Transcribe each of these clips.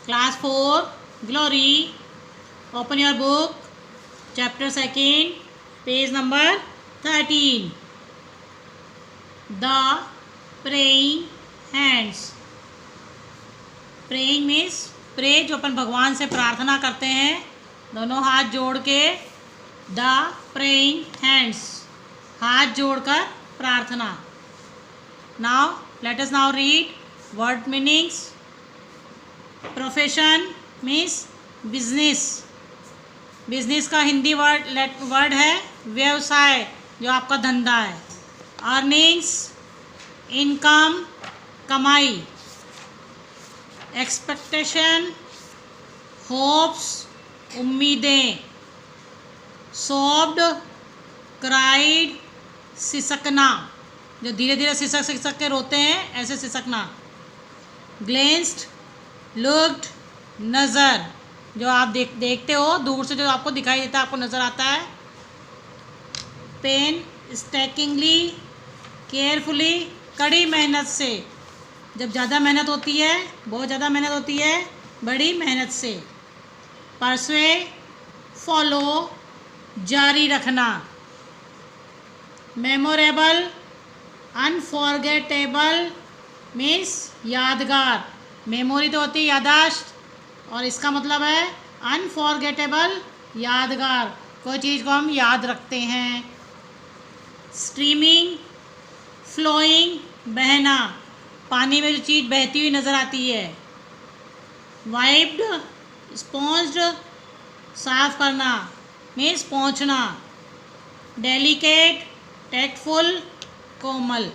Class 4, Glory. Open your book. Chapter 2, page number 13. The praying hands. Praying means pray, जो अपन भगवान से प्रार्थना करते हैं दोनों हाथ जोड़ के. The praying hands, हाथ जोड़कर प्रार्थना. Now let us now read word meanings. Profession means business. Business का हिंदी वर्ड है व्यवसाय, जो आपका धंधा है. अर्निंग्स, इनकम, कमाई. एक्सपेक्टेशन, होप्स, उम्मीदें. सॉफ्ट, क्राइड, सिसकना, जो धीरे धीरे सिसक सिसक के रोते हैं ऐसे सिसकना. ग्लेंस्ड, लुक्ड, नज़र, जो आप देखते हो दूर से, जो आपको दिखाई देता है, आपको नज़र आता है. पेन स्टैकिंगली, केयरफुली, कड़ी मेहनत से, जब ज़्यादा मेहनत होती है, बहुत ज़्यादा मेहनत होती है, बड़ी मेहनत से. परसवे, फॉलो, जारी रखना. मेमोरेबल, अनफॉरगेटेबल मीन्स यादगार. मेमोरी तो होती है यादाश्त, और इसका मतलब है अनफॉरगेटेबल, यादगार, कोई चीज़ को हम याद रखते हैं. स्ट्रीमिंग, फ्लोइंग, बहना, पानी में जो चीज़ बहती हुई नज़र आती है. वाइप्ड, स्पॉन्ज्ड, साफ करना मीन्स पोंछना. डेलिकेट, टैक्टफुल, कोमल.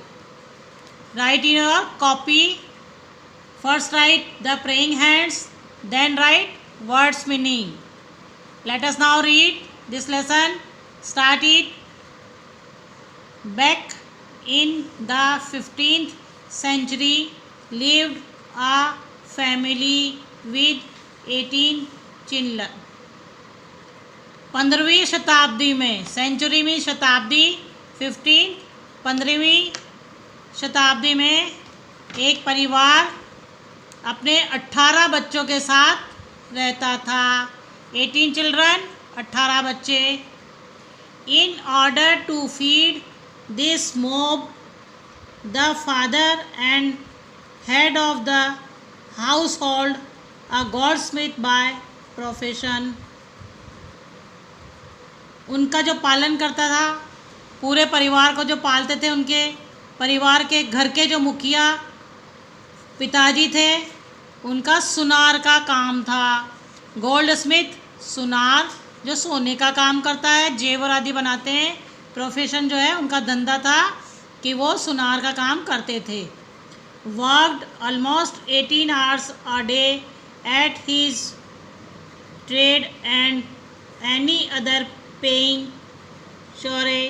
Write in your copy. First write the praying hands, then write words meaning. Let us now read this lesson. Start it. Back in the 15th century lived a family with 18 children. 15वीं शताब्दी में, century में शताब्दी, 15, 15वीं शताब्दी में एक परिवार अपने 18 बच्चों के साथ रहता था. 18 चिल्ड्रन, 18 बच्चे. In order to feed this mob, the father and head of the household, a goldsmith by profession. उनका जो पालन करता था, पूरे परिवार को जो पालते थे, उनके परिवार के घर के जो मुखिया पिताजी थे, उनका सुनार का काम था. गोल्ड स्मिथ, सुनार, जो सोने का काम करता है, जेवर आदि बनाते हैं. प्रोफेशन जो है उनका धंधा था कि वो सुनार का काम करते थे. Worked almost 18 hours a day at his trade and any other paying chore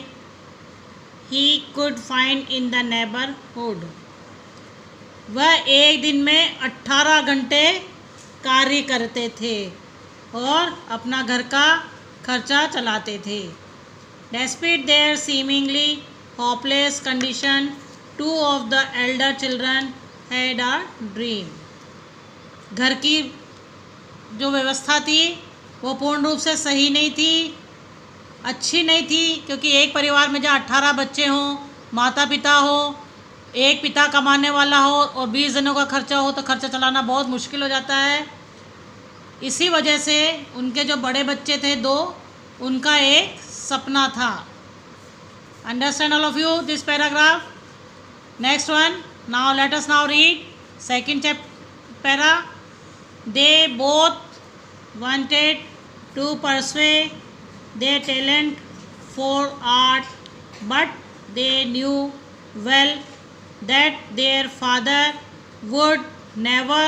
he could find in the neighbourhood. वह एक दिन में 18 घंटे कार्य करते थे और अपना घर का खर्चा चलाते थे. Despite their seemingly hopeless condition, two of the elder children had a dream. घर की जो व्यवस्था थी वो पूर्ण रूप से सही नहीं थी, अच्छी नहीं थी, क्योंकि एक परिवार में जहाँ 18 बच्चे हों, माता पिता हो, एक पिता कमाने वाला हो और 20 जनों का खर्चा हो, तो खर्चा चलाना बहुत मुश्किल हो जाता है. इसी वजह से उनके जो बड़े बच्चे थे 2, उनका एक सपना था. Understand all of you this paragraph. Next one. Now let us now read second para. They both wanted to pursue their talent for art, but they knew well that their father would never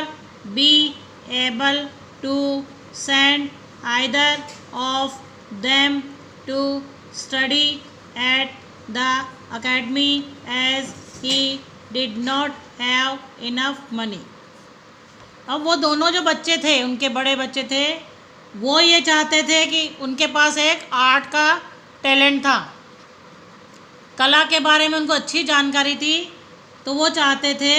be able to send either of them to study at the academy, as he did not have enough money. अब वो दोनों जो बच्चे थे, उनके बड़े बच्चे थे, वो ये चाहते थे कि उनके पास एक आर्ट का टैलेंट था, कला के बारे में उनको अच्छी जानकारी थी, तो वो चाहते थे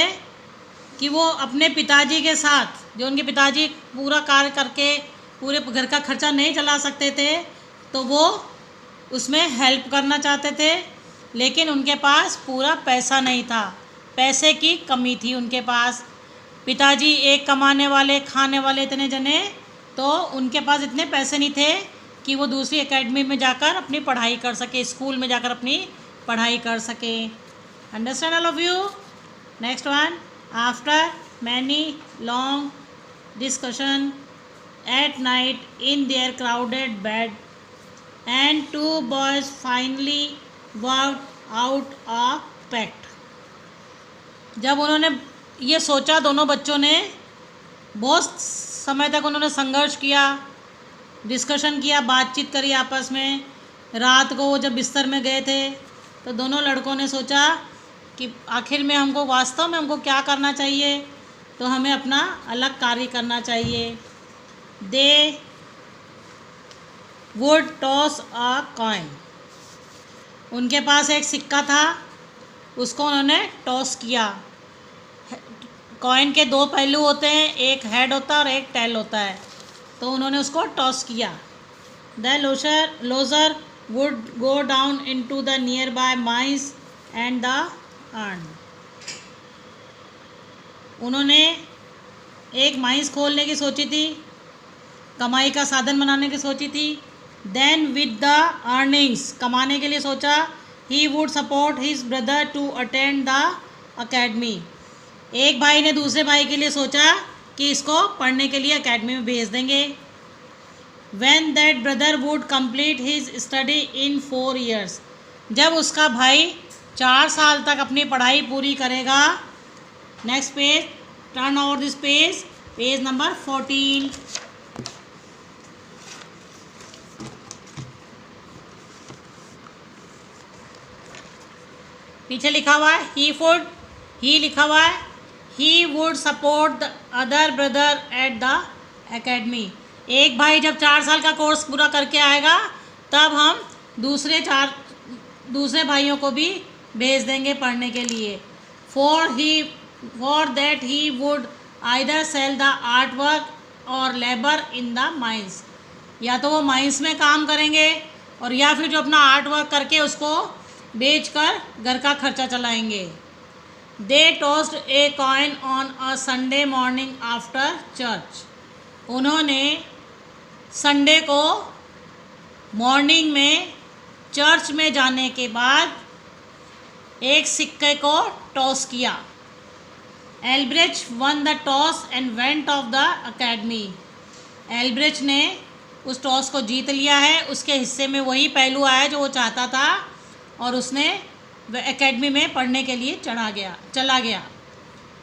कि वो अपने पिताजी के साथ जो उनके पिताजी पूरा कार्य करके पूरे घर का खर्चा नहीं चला सकते थे, तो वो उसमें हेल्प करना चाहते थे, लेकिन उनके पास पूरा पैसा नहीं था, पैसे की कमी थी उनके पास। पिताजी एक कमाने वाले खाने वाले इतने जने, तो उनके पास इतने पैसे नहीं थे कि वो दूसरी एकेडमी में जाकर अपनी पढ़ाई कर सके, स्कूल में जाकर अपनी पढ़ाई कर सके। Understand all of you? Next one, after many long discussion at night in their crowded bed and two boys finally worked out a pact। जब उन्होंने ये सोचा, दोनों बच्चों ने बहुत समय तक उन्होंने संघर्ष किया, डिस्कशन किया, बातचीत करी आपस में। रात को वो जब बिस्तर में गए थे तो दोनों लड़कों ने सोचा कि आखिर में हमको वास्तव में हमको क्या करना चाहिए, तो हमें अपना अलग कार्य करना चाहिए। They would toss a coin. उनके पास एक सिक्का था, उसको उन्होंने टॉस किया। कॉइन के दो पहलू होते हैं, एक हेड होता है और एक टेल होता है, तो उन्होंने उसको टॉस किया। The loser would go down into the near by mines and the earn. उन्होंने एक माइंस खोलने की सोची थी, कमाई का साधन बनाने की सोची थी। देन विद द अर्निंग्स, कमाने के लिए सोचा, he would support his brother to attend the academy. एक भाई ने दूसरे भाई के लिए सोचा कि इसको पढ़ने के लिए अकेडमी में भेज देंगे। When that brother would complete his study in 4 years, जब उसका भाई 4 साल तक अपनी पढ़ाई पूरी करेगा। Next page, turn over this page, page number 14। पीछे लिखा हुआ है ही लिखा हुआ है, ही would support the other brother at the academy. एक भाई जब 4 साल का कोर्स पूरा करके आएगा, तब हम दूसरे भाइयों को भी भेज देंगे पढ़ने के लिए। For that he would either sell the art work or labour in the mines. या तो वो माइंस में काम करेंगे और या फिर जो अपना आर्ट वर्क करके उसको बेचकर घर का खर्चा चलाएंगे। They tossed a coin on a Sunday morning after church. उन्होंने संडे को मॉर्निंग में चर्च में जाने के बाद एक सिक्के को टॉस किया। Albrecht won the toss and went off the academy. Albrecht ने उस टॉस को जीत लिया है, उसके हिस्से में वही पहलू आया जो वो चाहता था, और उसने एकेडमी में पढ़ने के लिए चला गया।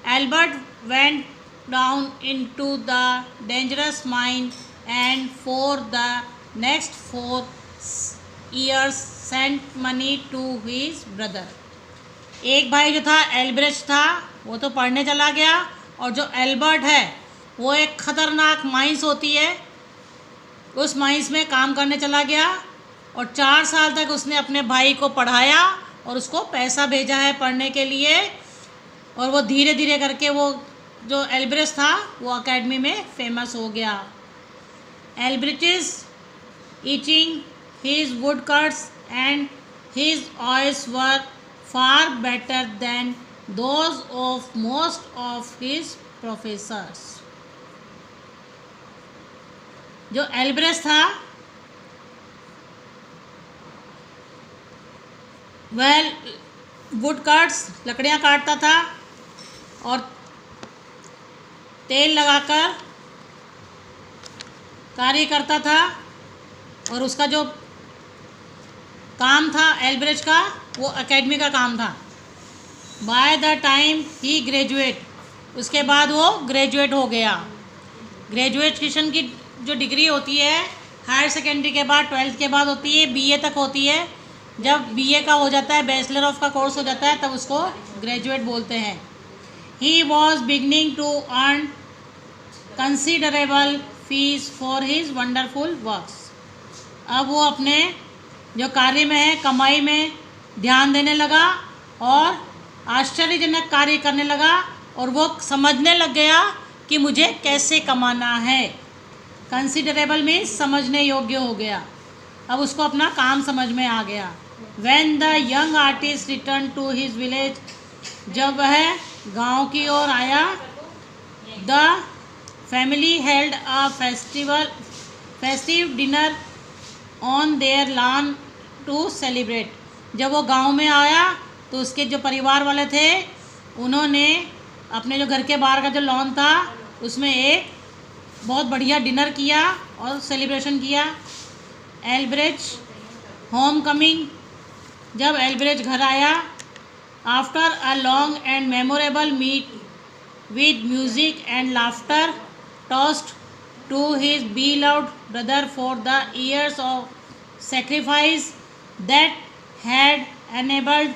Albert went down into the dangerous mine and for the next 4 years sent money to his brother. एक भाई जो था एल्ब्रेच था, वो तो पढ़ने चला गया, और जो एल्बर्ट है वो एक ख़तरनाक माइंस होती है, उस माइंस में काम करने चला गया, और 4 साल तक उसने अपने भाई को पढ़ाया और उसको पैसा भेजा है पढ़ने के लिए। और वो धीरे धीरे करके वो जो एल्ब्रिच था वो एकेडमी में फेमस हो गया। Albrecht is etching his woodcuts and his oils were far better than those of most of his professors. जो एल्ब्रिच था वह वुड कट्स, लकड़ियाँ काटता था और तेल लगाकर कार्य करता था, और उसका जो काम था एल्ब्रिच का, वो एकेडमी का काम था। By the time he graduate, उसके बाद वो ग्रेजुएट हो गया। ग्रेजुएशन की जो डिग्री होती है हायर सेकेंडरी के बाद, 12th के बाद होती है, बीए तक होती है। जब बीए का हो जाता है, बैचलर ऑफ का कोर्स हो जाता है, तब उसको ग्रेजुएट बोलते हैं। He was beginning to earn considerable fees for his wonderful works. अब वो अपने जो कार्य में है, कमाई में ध्यान देने लगा और आश्चर्यजनक कार्य करने लगा, और वो समझने लग गया कि मुझे कैसे कमाना है। कंसिडरेबल में समझने योग्य हो गया, अब उसको अपना काम समझ में आ गया। When the young artist returned to his village, जब वह गांव की ओर आया, the family held a festive dinner on their lawn to celebrate। जब वो गांव में आया तो उसके जो परिवार वाले थे उन्होंने अपने जो घर के बाहर का जो लॉन था उसमें एक बहुत बढ़िया डिनर किया और सेलिब्रेशन किया। एल्ब्रेच होम कमिंग, जब एल्ब्रेच घर आया, after a long and memorable meet with music and laughter, toast to his beloved brother for the years of sacrifice that had enabled,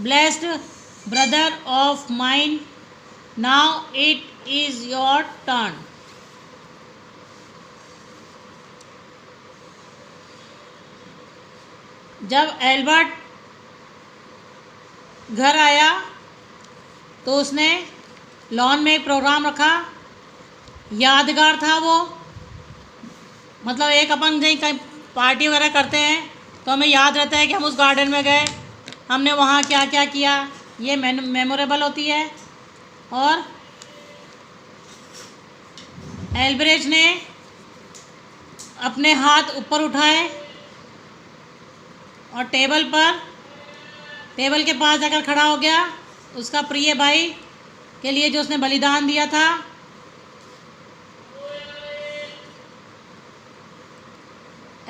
blessed brother of mine, now it is your turn। जब Albert घर आया तो उसने lawn में एक programme रखा, यादगार था वो। मतलब एक अपन कहीं कहीं पार्टी वगैरह करते हैं तो हमें याद रहता है कि हम उस गार्डन में गए, हमने वहाँ क्या क्या किया, ये मेमोरेबल होती है। और एल्ब्रेच ने अपने हाथ ऊपर उठाए और टेबल के पास जाकर खड़ा हो गया, उसका प्रिय भाई के लिए जो उसने बलिदान दिया था।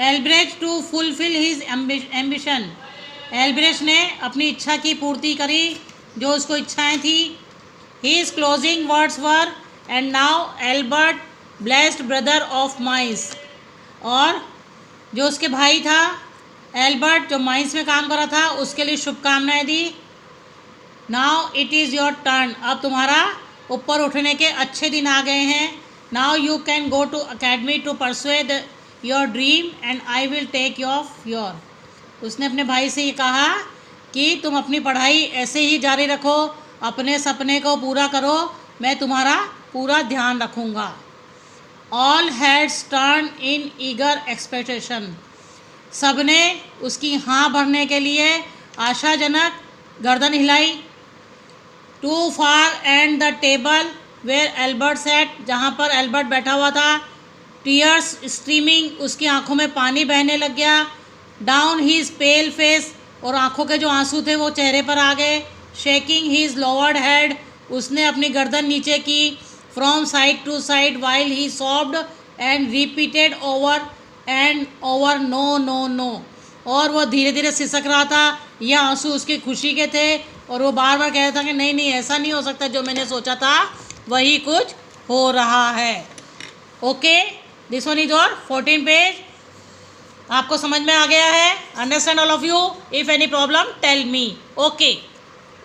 एल्ब्रेच टू फुलफिल हिज एम्बिशन, एल्ब्रेच ने अपनी इच्छा की पूर्ति करी जो उसको इच्छाएं थी। His closing words were, and now Albert blessed brother of mines, और जो उसके भाई था एल्बर्ट जो माइंस में काम कर रहा था उसके लिए शुभकामनाएं दी। Now it is your turn, अब तुम्हारा ऊपर उठने के अच्छे दिन आ गए हैं। Now you can go to academy to persuade your dream and I will take your. उसने अपने भाई से ये कहा कि तुम अपनी पढ़ाई ऐसे ही जारी रखो, अपने सपने को पूरा करो, मैं तुम्हारा पूरा ध्यान रखूँगा। All heads turn in eager expectation, सबने उसकी हाँ भरने के लिए आशाजनक गर्दन हिलाई। To far end the table where Albert sat, जहाँ पर एल्बर्ट बैठा हुआ था, टीयर्स स्ट्रीमिंग, उसकी आंखों में पानी बहने लग गया। डाउन हीज पेल फेस, और आंखों के जो आंसू थे वो चेहरे पर आ गए। शेकिंग हीज लोअर्ड हेड, उसने अपनी गर्दन नीचे की। From side to side while he sobbed and repeated over and over no no no, और वो धीरे धीरे सिसक रहा था। यह आंसू उसकी खुशी के थे और वो बार बार कह रहा था कि नहीं नहीं ऐसा नहीं हो सकता, जो मैंने सोचा था वही कुछ हो रहा है। Okay, this one is your 14 page. आपको समझ में आ गया है? Understand all of you? If any problem tell me. Okay.